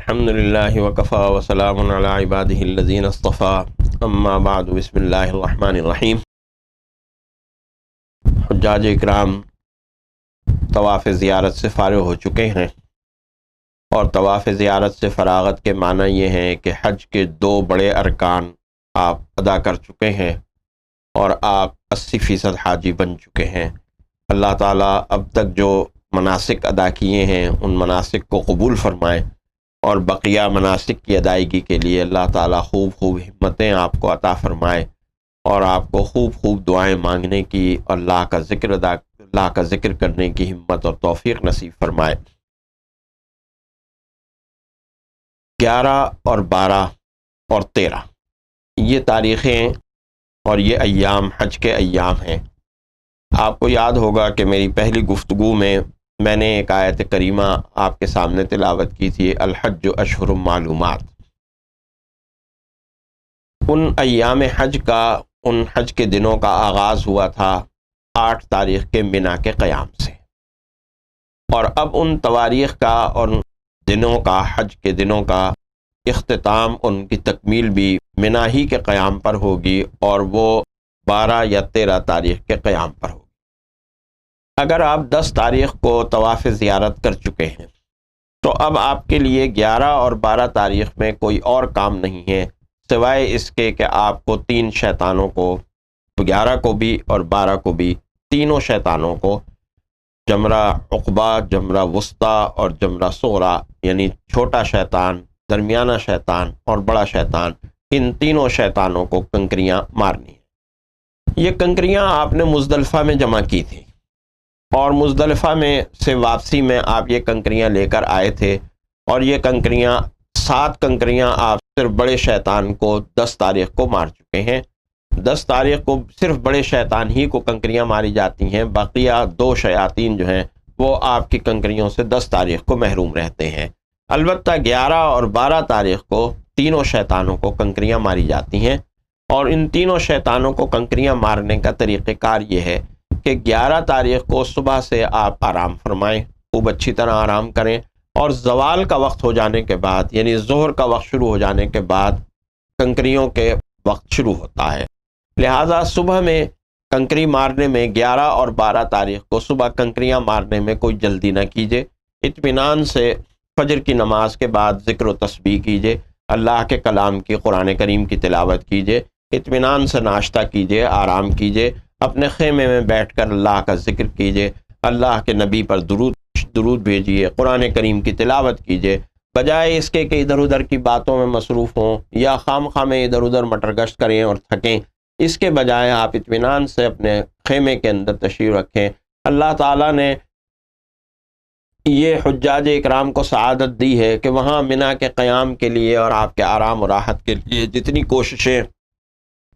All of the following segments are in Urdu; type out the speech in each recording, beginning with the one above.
الحمد للہ وکفا وسلام علی عبادہ الذین اصطفیٰ اما بعد بسم اللہ الرحمن الرحیم۔ حجاج اکرام طواف زیارت سے فارغ ہو چکے ہیں، اور طواف زیارت سے فراغت کے معنی یہ ہیں کہ حج کے 2 بڑے ارکان آپ ادا کر چکے ہیں اور آپ 80% حاجی بن چکے ہیں۔ اللہ تعالیٰ اب تک جو مناسک ادا کیے ہیں ان مناسک کو قبول فرمائے، اور بقیہ مناسک کی ادائیگی کے لیے اللہ تعالیٰ خوب ہمتیں آپ کو عطا فرمائے، اور آپ کو خوب دعائیں مانگنے کی اور اللہ کا ذکر کرنے کی ہمت اور توفیق نصیب فرمائے۔ 11 اور 12 اور 13 یہ تاریخیں اور یہ ایام حج کے ایام ہیں۔ آپ کو یاد ہوگا کہ میری پہلی گفتگو میں نے ایک آیت کریمہ آپ کے سامنے تلاوت کی تھی، الحج اشہر معلومات۔ ان ایام حج کا، ان حج کے دنوں کا آغاز ہوا تھا 8 تاریخ کے منا کے قیام سے، اور اب ان تواریخ کا اور دنوں کا، حج کے دنوں کا اختتام، ان کی تکمیل بھی منا ہی کے قیام پر ہوگی، اور وہ 12 یا 13 تاریخ کے قیام پر ہوگی۔ اگر آپ 10 تاریخ کو طواف زیارت کر چکے ہیں تو اب آپ کے لیے 11 اور 12 تاریخ میں کوئی اور کام نہیں ہے سوائے اس کے کہ آپ کو 3 شیطانوں کو، 11 کو بھی اور 12 کو بھی، تینوں شیطانوں کو، جمرہ عقبہ، جمرہ وسطیٰ اور جمرہ صغریٰ، یعنی چھوٹا شیطان، درمیانہ شیطان اور بڑا شیطان، ان تینوں شیطانوں کو کنکریاں مارنی ہیں۔ یہ کنکریاں آپ نے مزدلفہ میں جمع کی تھیں، اور مزدلفہ میں سے واپسی میں آپ یہ کنکریاں لے کر آئے تھے، اور یہ کنکریاں 7 کنکریاں آپ صرف بڑے شیطان کو 10 تاریخ کو مار چکے ہیں۔ 10 تاریخ کو صرف بڑے شیطان ہی کو کنکریاں ماری جاتی ہیں، بقیہ 2 شیاطین جو ہیں وہ آپ کی کنکریوں سے 10 تاریخ کو محروم رہتے ہیں۔ البتہ 11 اور 12 تاریخ کو تینوں شیطانوں کو کنکریاں ماری جاتی ہیں، اور ان تینوں شیطانوں کو کنکریاں مارنے کا طریقہ کار یہ ہے کہ 11 تاریخ کو صبح سے آپ آرام فرمائیں، خوب اچھی طرح آرام کریں، اور زوال کا وقت ہو جانے کے بعد، یعنی ظہر کا وقت شروع ہو جانے کے بعد کنکریوں کے وقت شروع ہوتا ہے۔ لہٰذا صبح میں کنکری مارنے میں 11 اور 12 تاریخ کو صبح کنکریاں مارنے میں کوئی جلدی نہ کیجیے، اطمینان سے فجر کی نماز کے بعد ذکر و تسبیح کیجیے، اللہ کے کلام کی، قرآن کریم کی تلاوت کیجیے، اطمینان سے ناشتہ کیجیے، آرام کیجیے، اپنے خیمے میں بیٹھ کر اللہ کا ذکر کیجیے، اللہ کے نبی پر درود بھیجیے، قرآن کریم کی تلاوت کیجیے، بجائے اس کے کہ ادھر ادھر کی باتوں میں مصروف ہوں یا خواہ میں ادھر ادھر مٹر گشت کریں اور تھکیں۔ اس کے بجائے آپ اطمینان سے اپنے خیمے کے اندر تشریف رکھیں۔ اللہ تعالیٰ نے یہ حجاج اکرام کو سعادت دی ہے کہ وہاں منا کے قیام کے لیے اور آپ کے آرام و راحت کے لیے جتنی کوششیں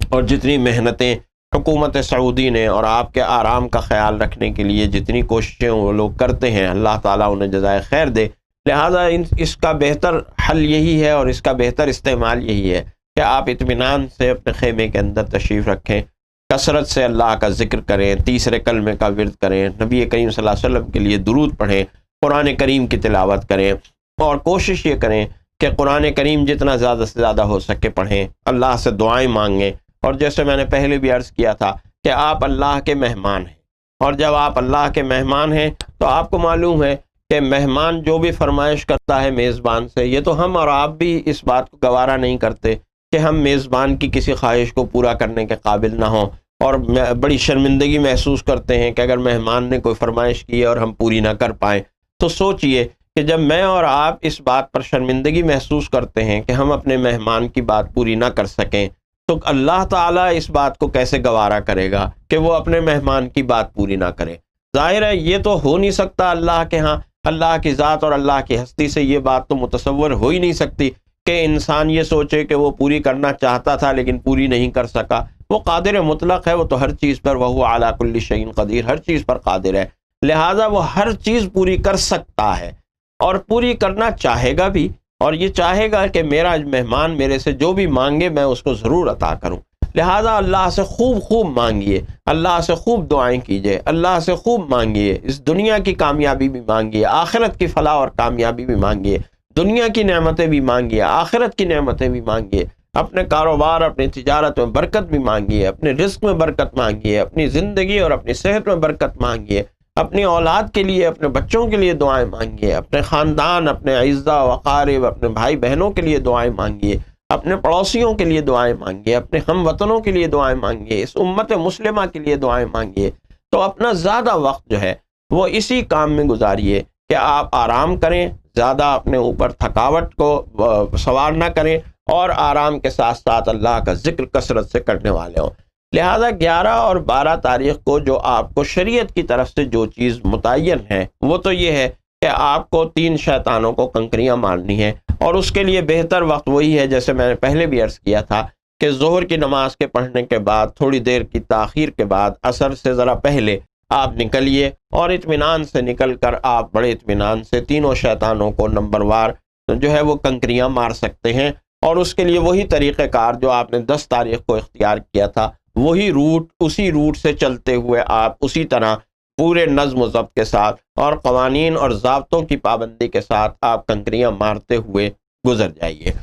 اور جتنی محنتیں حکومت سعودی نے اور آپ کے آرام کا خیال رکھنے کے لیے جتنی کوششیں وہ لوگ کرتے ہیں، اللہ تعالیٰ انہیں جزائے خیر دے۔ لہٰذا اس کا بہتر حل یہی ہے اور اس کا بہتر استعمال یہی ہے کہ آپ اطمینان سے اپنے خیمے کے اندر تشریف رکھیں، کثرت سے اللہ کا ذکر کریں، تیسرے کلمے کا ورد کریں، نبی کریم صلی اللہ علیہ وسلم کے لیے درود پڑھیں، قرآن کریم کی تلاوت کریں، اور کوشش یہ کریں کہ قرآن کریم جتنا زیادہ سے زیادہ ہو سکے پڑھیں، اللہ سے دعائیں مانگیں۔ اور جیسے میں نے پہلے بھی عرض کیا تھا کہ آپ اللہ کے مہمان ہیں، اور جب آپ اللہ کے مہمان ہیں تو آپ کو معلوم ہے کہ مہمان جو بھی فرمائش کرتا ہے میزبان سے، یہ تو ہم اور آپ بھی اس بات کو گوارا نہیں کرتے کہ ہم میزبان کی کسی خواہش کو پورا کرنے کے قابل نہ ہوں، اور بڑی شرمندگی محسوس کرتے ہیں کہ اگر مہمان نے کوئی فرمائش کی اور ہم پوری نہ کر پائیں۔ تو سوچئے کہ جب میں اور آپ اس بات پر شرمندگی محسوس کرتے ہیں کہ ہم اپنے مہمان کی بات پوری نہ کر سکیں، تو اللہ تعالیٰ اس بات کو کیسے گوارا کرے گا کہ وہ اپنے مہمان کی بات پوری نہ کرے؟ ظاہر ہے یہ تو ہو نہیں سکتا اللہ کے ہاں، اللہ کی ذات اور اللہ کی ہستی سے یہ بات تو متصور ہو ہی نہیں سکتی کہ انسان یہ سوچے کہ وہ پوری کرنا چاہتا تھا لیکن پوری نہیں کر سکا۔ وہ قادر مطلق ہے، وہ تو ہر چیز پر، وہو علی کل شیء قدیر، ہر چیز پر قادر ہے، لہٰذا وہ ہر چیز پوری کر سکتا ہے اور پوری کرنا چاہے گا بھی، اور یہ چاہے گا کہ میرا مہمان میرے سے جو بھی مانگے میں اس کو ضرور عطا کروں۔ لہٰذا اللہ سے خوب مانگیے، اللہ سے خوب دعائیں کیجیے، اللہ سے خوب مانگیے، اس دنیا کی کامیابی بھی مانگیے، آخرت کی فلاح اور کامیابی بھی مانگیے، دنیا کی نعمتیں بھی مانگیے، آخرت کی نعمتیں بھی مانگیے، اپنے کاروبار اپنی تجارت میں برکت بھی مانگیے، اپنے رزق میں برکت مانگیے، اپنی زندگی اور اپنی صحت میں برکت مانگیے، اپنی اولاد کے لیے، اپنے بچوں کے لیے دعائیں مانگیے، اپنے خاندان، اپنے اعزاء و اقارب، اپنے بھائی بہنوں کے لیے دعائیں مانگیے، اپنے پڑوسیوں کے لیے دعائیں مانگیے، اپنے ہم وطنوں کے لیے دعائیں مانگیے، اس امت مسلمہ کے لیے دعائیں مانگیے۔ تو اپنا زیادہ وقت جو ہے وہ اسی کام میں گزاریے کہ آپ آرام کریں، زیادہ اپنے اوپر تھکاوٹ کو سوار نہ کریں، اور آرام کے ساتھ ساتھ اللہ کا ذکر کثرت سے کرنے والے ہوں۔ لہذا 11 اور 12 تاریخ کو جو آپ کو شریعت کی طرف سے جو چیز متعین ہے وہ تو یہ ہے کہ آپ کو 3 شیطانوں کو کنکریاں مارنی ہیں، اور اس کے لیے بہتر وقت وہی ہے جیسے میں نے پہلے بھی عرض کیا تھا کہ ظہر کی نماز کے پڑھنے کے بعد تھوڑی دیر کی تاخیر کے بعد عصر سے ذرا پہلے آپ نکلیے، اور اطمینان سے نکل کر آپ بڑے اطمینان سے تینوں شیطانوں کو نمبر وار جو ہے وہ کنکریاں مار سکتے ہیں۔ اور اس کے لیے وہی طریقہ کار جو آپ نے 10 تاریخ کو اختیار کیا تھا، وہی روٹ، اسی روٹ سے چلتے ہوئے آپ اسی طرح پورے نظم و ضبط کے ساتھ اور قوانین اور ضابطوں کی پابندی کے ساتھ آپ کنکریاں مارتے ہوئے گزر جائیے۔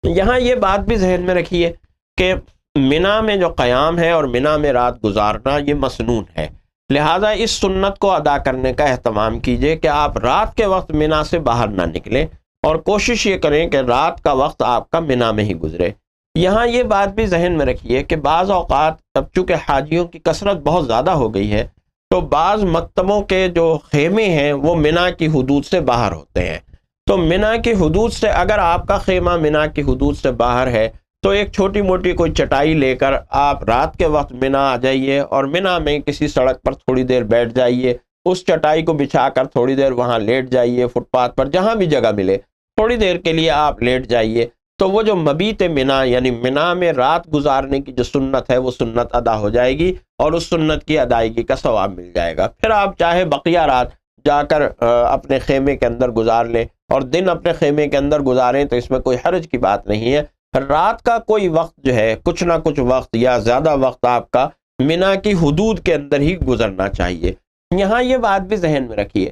یہاں یہ بات بھی ذہن میں رکھیے کہ منا میں جو قیام ہے اور منا میں رات گزارنا یہ مسنون ہے، لہذا اس سنت کو ادا کرنے کا اہتمام کیجئے کہ آپ رات کے وقت منا سے باہر نہ نکلیں، اور کوشش یہ کریں کہ رات کا وقت آپ کا منا میں ہی گزرے۔ یہاں یہ بات بھی ذہن میں رکھیے کہ بعض اوقات اب چونکہ حاجیوں کی کثرت بہت زیادہ ہو گئی ہے، تو بعض مکتبوں کے جو خیمے ہیں وہ منا کی حدود سے باہر ہوتے ہیں۔ تو منا کی حدود سے اگر آپ کا خیمہ منا کی حدود سے باہر ہے تو ایک چھوٹی موٹی کوئی چٹائی لے کر آپ رات کے وقت منا آ جائیے، اور منا میں کسی سڑک پر تھوڑی دیر بیٹھ جائیے، اس چٹائی کو بچھا کر تھوڑی دیر وہاں لیٹ جائیے، فٹ پاتھ پر جہاں بھی جگہ ملے تھوڑی دیر کے لیے آپ لیٹ جائیے۔ تو وہ جو مبیت منا یعنی منا میں رات گزارنے کی جو سنت ہے وہ سنت ادا ہو جائے گی، اور اس سنت کی ادائیگی کا ثواب مل جائے گا۔ پھر آپ چاہے بقیہ رات جا کر اپنے خیمے کے اندر گزار لیں، اور دن اپنے خیمے کے اندر گزاریں، تو اس میں کوئی حرج کی بات نہیں ہے۔ رات کا کوئی وقت جو ہے کچھ نہ کچھ وقت یا زیادہ وقت آپ کا منا کی حدود کے اندر ہی گزرنا چاہیے۔ یہاں یہ بات بھی ذہن میں رکھیے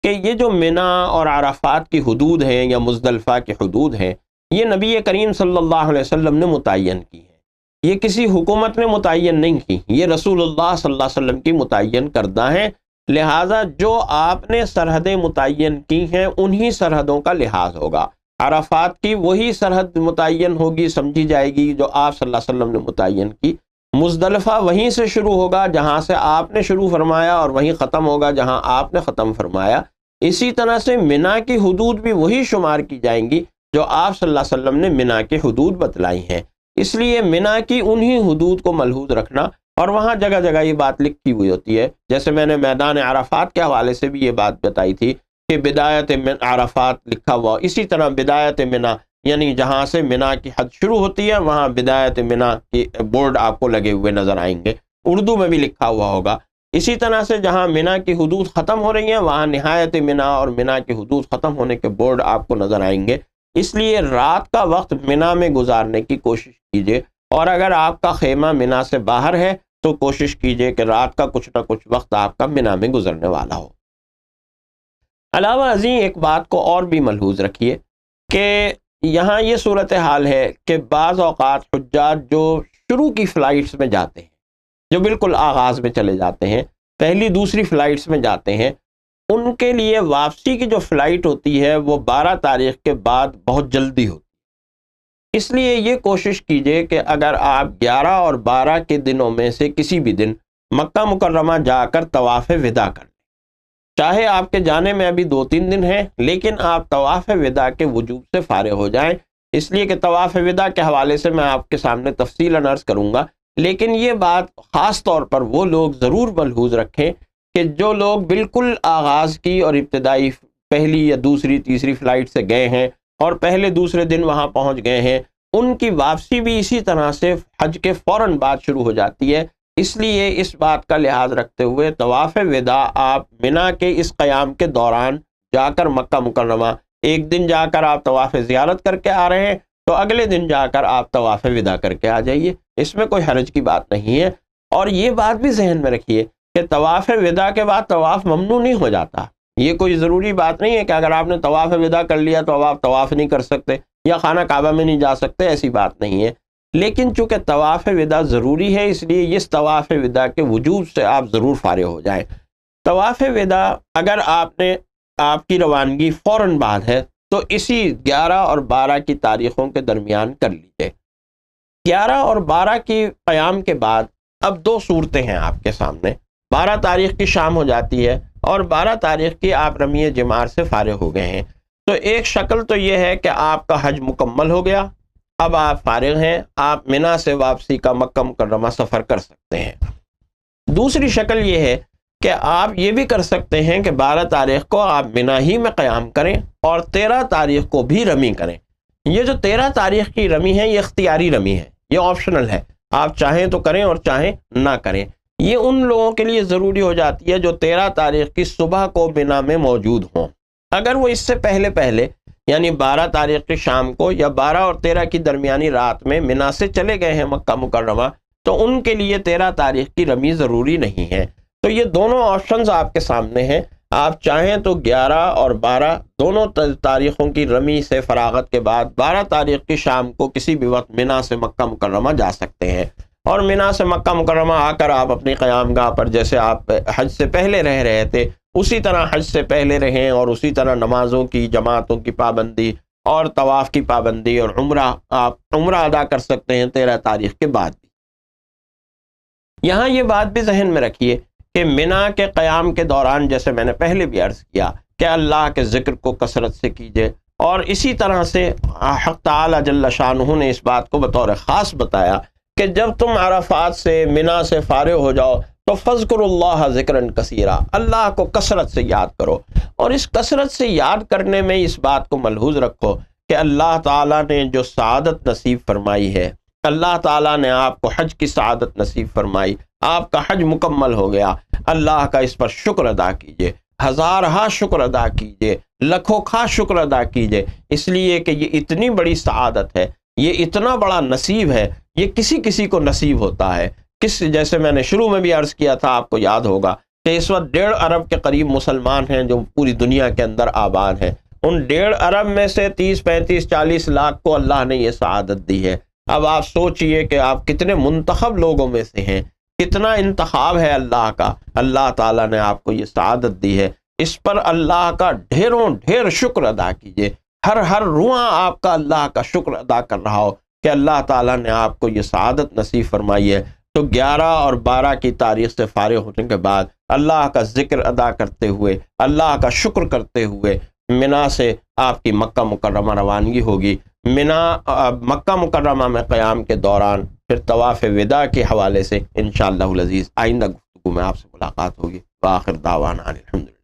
کہ یہ جو منا اور عرفات کی حدود ہیں یا مزدلفہ کی حدود ہیں، یہ نبی کریم صلی اللہ علیہ وسلم نے متعین کی ہیں، یہ کسی حکومت نے متعین نہیں کی، یہ رسول اللہ صلی اللہ علیہ وسلم کی متعین کردہ ہیں۔ لہٰذا جو آپ نے سرحدیں متعین کی ہیں انہی سرحدوں کا لحاظ ہوگا۔ عرفات کی وہی سرحد متعین ہوگی، سمجھی جائے گی جو آپ صلی اللہ علیہ وسلم نے متعین کی۔ مزدلفہ وہیں سے شروع ہوگا جہاں سے آپ نے شروع فرمایا، اور وہیں ختم ہوگا جہاں آپ نے ختم فرمایا۔ اسی طرح سے منا کی حدود بھی وہی شمار کی جائیں گی جو آپ صلی اللہ علیہ وسلم نے منا کی حدود بتلائی ہیں۔ اس لیے منا کی انہی حدود کو ملحوظ رکھنا، اور وہاں جگہ جگہ یہ بات لکھی ہوئی ہوتی ہے، جیسے میں نے میدان عرفات کے حوالے سے بھی یہ بات بتائی تھی کہ بدایت من عرفات لکھا ہوا، اسی طرح بدایت منا یعنی جہاں سے منا کی حد شروع ہوتی ہے وہاں بدایت منا کی بورڈ آپ کو لگے ہوئے نظر آئیں گے، اردو میں بھی لکھا ہوا ہوگا۔ اسی طرح سے جہاں منا کی حدود ختم ہو رہی ہیں وہاں نہایت منا اور منا کی حدود ختم ہونے کے بورڈ آپ کو نظر آئیں گے۔ اس لیے رات کا وقت منا میں گزارنے کی کوشش کیجیے، اور اگر آپ کا خیمہ منا سے باہر ہے تو کوشش کیجیے کہ رات کا کچھ نہ کچھ وقت آپ کا منا میں گزرنے والا ہو۔ علاوہ ازیں ایک بات کو اور بھی ملحوظ رکھیے کہ یہاں یہ صورتحال ہے کہ بعض اوقات حجاج جو شروع کی فلائٹس میں جاتے ہیں، جو بالکل آغاز میں چلے جاتے ہیں، پہلی دوسری فلائٹس میں جاتے ہیں، ان کے لیے واپسی کی جو فلائٹ ہوتی ہے وہ 12 تاریخ کے بعد بہت جلدی ہوتی ہے۔ اس لیے یہ کوشش کیجئے کہ اگر آپ 11 اور 12 کے دنوں میں سے کسی بھی دن مکہ مکرمہ جا کر طواف وداع کر لیں، چاہے آپ کے جانے میں ابھی 2-3 دن ہیں، لیکن آپ طواف وداع کے وجوب سے فارغ ہو جائیں، اس لیے کہ طواف وداع کے حوالے سے میں آپ کے سامنے تفصیلاً عرض کروں گا، لیکن یہ بات خاص طور پر وہ لوگ ضرور ملحوظ رکھیں کہ جو لوگ بالکل آغاز کی اور ابتدائی پہلی یا دوسری تیسری فلائٹ سے گئے ہیں اور پہلے دوسرے دن وہاں پہنچ گئے ہیں، ان کی واپسی بھی اسی طرح سے حج کے فوراً بعد شروع ہو جاتی ہے۔ اس لیے اس بات کا لحاظ رکھتے ہوئے طواف وداع آپ منا کے اس قیام کے دوران جا کر مکہ مکرمہ، ایک دن جا کر آپ طواف زیارت کر کے آ رہے ہیں تو اگلے دن جا کر آپ طواف وداع کر کے آ جائیے، اس میں کوئی حرج کی بات نہیں ہے۔ اور یہ بات بھی ذہن میں رکھیے کہ طواف وداع کے بعد طواف ممنوع نہیں ہو جاتا، یہ کوئی ضروری بات نہیں ہے کہ اگر آپ نے طواف وداع کر لیا تو اب آپ طواف نہیں کر سکتے یا خانہ کعبہ میں نہیں جا سکتے، ایسی بات نہیں ہے۔ لیکن چونکہ طواف وداع ضروری ہے، اس لیے اس طواف وداع کے وجوب سے آپ ضرور فارغ ہو جائیں۔ طواف وداع اگر آپ کی روانگی فوراً بعد ہے تو اسی 11 اور 12 کی تاریخوں کے درمیان کر لیجیے۔ 11 اور 12 کی قیام کے بعد اب دو صورتیں ہیں آپ کے سامنے۔ 12 تاریخ کی شام ہو جاتی ہے اور 12 تاریخ کی آپ رمی جمار سے فارغ ہو گئے ہیں۔ تو ایک شکل تو یہ ہے کہ آپ کا حج مکمل ہو گیا، اب آپ فارغ ہیں، آپ منا سے واپسی کا مکہ مکرمہ سفر کر سکتے ہیں۔ دوسری شکل یہ ہے کہ آپ یہ بھی کر سکتے ہیں کہ 12 تاریخ کو آپ منا ہی میں قیام کریں اور 13 تاریخ کو بھی رمی کریں۔ یہ جو 13 تاریخ کی رمی ہے یہ اختیاری رمی ہے، یہ آپشنل ہے، آپ چاہیں تو کریں اور چاہیں نہ کریں۔ یہ ان لوگوں کے لیے ضروری ہو جاتی ہے جو 13 تاریخ کی صبح کو منا میں موجود ہوں۔ اگر وہ اس سے پہلے یعنی 12 تاریخ کی شام کو یا 12 اور 13 کی درمیانی رات میں منا سے چلے گئے ہیں مکہ مکرمہ، تو ان کے لیے 13 تاریخ کی رمی ضروری نہیں ہے۔ تو یہ دونوں آپشنز آپ کے سامنے ہیں، آپ چاہیں تو 11 اور 12 دونوں تاریخوں کی رمی سے فراغت کے بعد 12 تاریخ کی شام کو کسی بھی وقت منا سے مکہ مکرمہ جا سکتے ہیں، اور منا سے مکہ مکرمہ آ کر آپ اپنی قیام گاہ پر جیسے آپ حج سے پہلے رہ رہے تھے اسی طرح حج سے پہلے رہیں، اور اسی طرح نمازوں کی جماعتوں کی پابندی اور طواف کی پابندی اور آپ عمرہ ادا کر سکتے ہیں 13 تاریخ کے بعد بھی۔ یہاں یہ بات بھی ذہن میں رکھیے کہ منا کے قیام کے دوران جیسے میں نے پہلے بھی عرض کیا کہ اللہ کے ذکر کو کثرت سے کیجیے، اور اسی طرح سے حق تعالی جل شانہ نے اس بات کو بطور خاص بتایا کہ جب تم عرفات سے منا سے فارغ ہو جاؤ تو فذکروا اللہ ذکرا کثیرا، اللہ کو کثرت سے یاد کرو۔ اور اس کثرت سے یاد کرنے میں اس بات کو ملحوظ رکھو کہ اللہ تعالیٰ نے جو سعادت نصیب فرمائی ہے، اللہ تعالیٰ نے آپ کو حج کی سعادت نصیب فرمائی، آپ کا حج مکمل ہو گیا، اللہ کا اس پر شکر ادا کیجئے، ہزارہا شکر ادا کیجئے، لکھوں کھا شکر ادا کیجئے، اس لیے کہ یہ اتنی بڑی سعادت ہے، یہ اتنا بڑا نصیب ہے، یہ کسی کو نصیب ہوتا ہے۔ جیسے میں نے شروع میں بھی عرض کیا تھا، آپ کو یاد ہوگا کہ اس وقت 1.5 ارب کے قریب مسلمان ہیں جو پوری دنیا کے اندر آباد ہیں، ان 1.5 ارب میں سے 30 35 40 لاکھ کو اللہ نے یہ سعادت دی ہے۔ اب آپ سوچئے کہ آپ کتنے منتخب لوگوں میں سے ہیں، کتنا انتخاب ہے اللہ کا، اللہ تعالیٰ نے آپ کو یہ سعادت دی ہے، اس پر اللہ کا ڈھیر شکر ادا کیجئے، ہر رواں آپ کا اللہ کا شکر ادا کر رہا ہو کہ اللہ تعالیٰ نے آپ کو یہ سعادت نصیب فرمائی ہے۔ تو 11 اور 12 کی تاریخ سے فارغ ہونے کے بعد اللہ کا ذکر ادا کرتے ہوئے، اللہ کا شکر کرتے ہوئے منا سے آپ کی مکہ مکرمہ روانگی ہوگی۔ مکہ مکرمہ میں قیام کے دوران پھر طواف وداع کے حوالے سے انشاءاللہ العزیز آئندہ گفتگو میں آپ سے ملاقات ہوگی۔ وآخر دعوانا الحمدللہ۔